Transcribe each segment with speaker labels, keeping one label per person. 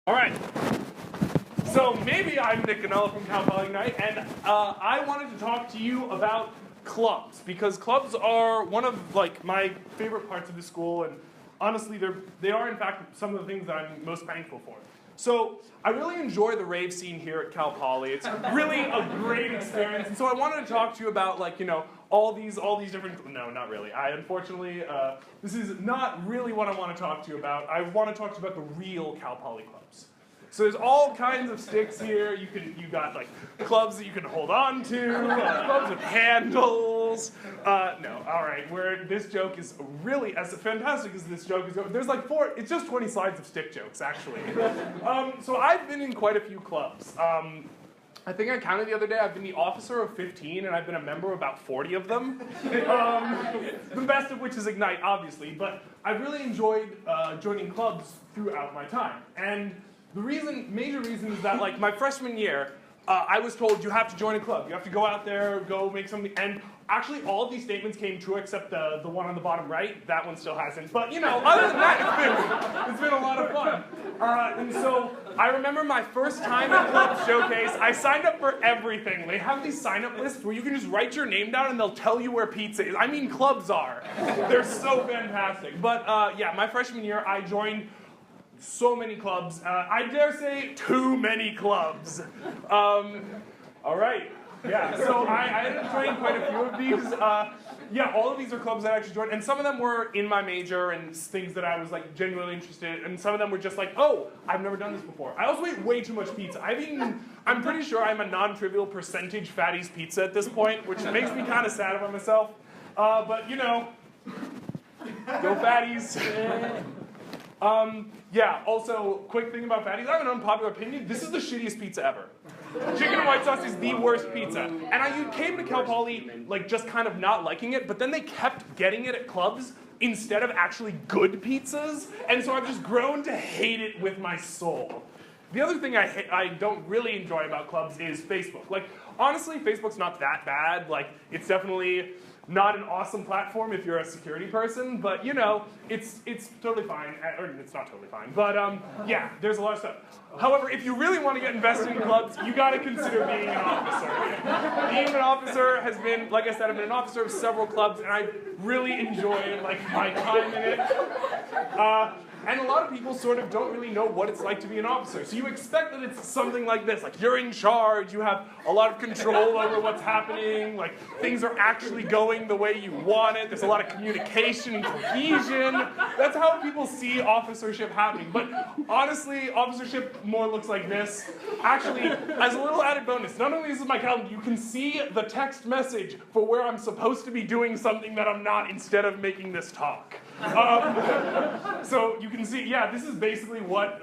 Speaker 1: All right. So maybe I'm Nick Gonella from Cal Poly Ignite, and I wanted to talk to you about clubs, because clubs are one of my favorite parts of the school, and honestly, they are in fact some of the things that I'm most thankful for. So I really enjoy the rave scene here at Cal Poly. It's really a great experience, and so I wanted to talk to you about all these different. No, not really. Unfortunately, this is not really what I want to talk to you about. I want to talk to you about the real Cal Poly clubs. So there's all kinds of sticks here. You got clubs that you can hold on to, clubs with handles. No, all right. Where this joke is really as fantastic as this joke is. There's four. It's just 20 slides of stick jokes actually. So I've been in quite a few clubs. I think I counted the other day. I've been the officer of 15, and I've been a member of about 40 of them. The best of which is Ignite, obviously. But I've really enjoyed joining clubs throughout my time. And the major reason is that my freshman year, I was told you have to join a club. You have to go out there, go make something. And actually, all of these statements came true except the one on the bottom right. That one still hasn't. But other than that, it's been a lot of fun. And so I remember my first time at Club Showcase. I signed up for everything. They have these sign-up lists where you can just write your name down and they'll tell you where pizza is. I mean, clubs are. They're so fantastic. But yeah, my freshman year, I joined so many clubs. I dare say too many clubs. All right. Yeah, so I ended up joining quite a few of these. Yeah, all of these are clubs that I actually joined, and some of them were in my major and things that I was genuinely interested in, and some of them were just oh, I've never done this before. I also ate way too much pizza. I'm pretty sure I'm a non-trivial percentage Fatty's Pizza at this point, which makes me kind of sad about myself. But go Fatties. Yeah, also, quick thing about Fatties, I have an unpopular opinion. This is the shittiest pizza ever. Chicken and white sauce is the worst pizza. And I came to Cal Poly just kind of not liking it, but then they kept getting it at clubs instead of actually good pizzas, and so I've just grown to hate it with my soul. The other thing I don't really enjoy about clubs is Facebook. Honestly, Facebook's not that bad. It's definitely not an awesome platform if you're a security person, but it's totally fine. Or it's not totally fine, but yeah, there's a lot of stuff. However, if you really want to get invested in clubs, you got to consider being an officer. Being an officer has been, like I said, I've been an officer of several clubs, and I really enjoy my time in it. And a lot of people sort of don't really know what it's like to be an officer. So you expect that it's something like this, you're in charge, you have a lot of control over what's happening, things are actually going the way you want it, there's a lot of communication and cohesion. That's how people see officership happening. But honestly, officership more looks like this. Actually, as a little added bonus, not only is this my calendar, you can see the text message for where I'm supposed to be doing something that I'm not instead of making this talk. So you can see, yeah, this is basically what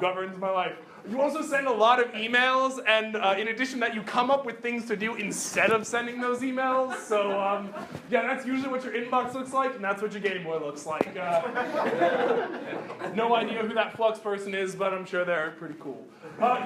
Speaker 1: governs my life. You also send a lot of emails, and in addition to that, you come up with things to do instead of sending those emails. So yeah, that's usually what your inbox looks like, and that's what your Game Boy looks like. No idea who that Flux person is, but I'm sure they're pretty cool.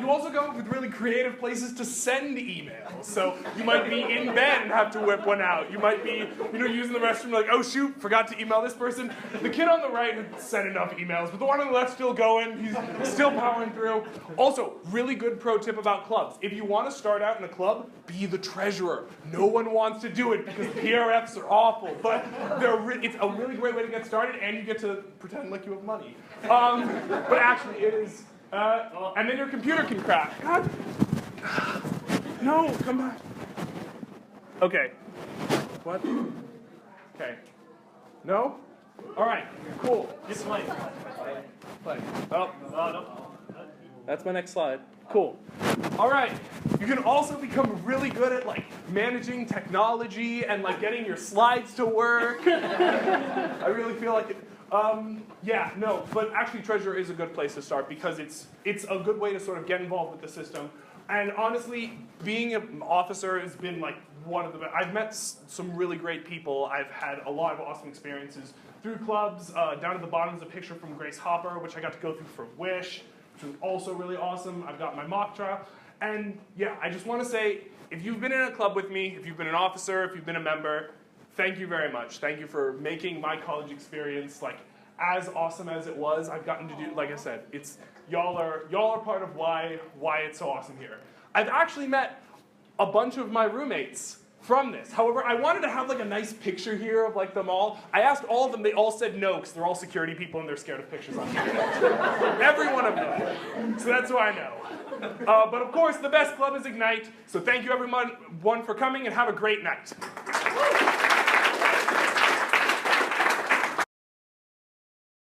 Speaker 1: You also come up with really creative places to send emails. So you might be in bed and have to whip one out. You might be, using the restroom oh shoot, forgot to email this person. The kid on the right had sent enough emails, but the one on the left's still going. He's still powering through. Also, really good pro tip about clubs. If you want to start out in a club, be the treasurer. No one wants to do it because PRFs are awful, but it's a really great way to get started, and you get to pretend like you have money. But actually, it is. And then your computer can crash. God. No, come back. Okay. What? Okay. No? All right. Cool.
Speaker 2: Just play.
Speaker 1: Play. Oh.
Speaker 2: No.
Speaker 1: That's my next slide. Cool. All right. You can also become really good at managing technology and getting your slides to work. I really feel like it. Yeah, no, but actually Treasurer is a good place to start because it's a good way to sort of get involved with the system. And honestly, being an officer has been one of the best. I've met some really great people. I've had a lot of awesome experiences through clubs. Down at the bottom is a picture from Grace Hopper, which I got to go through for Wish, which was also really awesome. I've got my mock trial. And yeah, I just want to say, if you've been in a club with me, if you've been an officer, if you've been a member, thank you very much. Thank you for making my college experience as awesome as it was. I've gotten to do, like I said, y'all are part of why it's so awesome here. I've actually met a bunch of my roommates from this. However, I wanted to have like a nice picture here of like them all. I asked all of them, they all said no, because they're all security people and they're scared of pictures on the internet. Every one of them. So that's who I know. But of course, the best club is Ignite. So thank you everyone for coming and have a great night.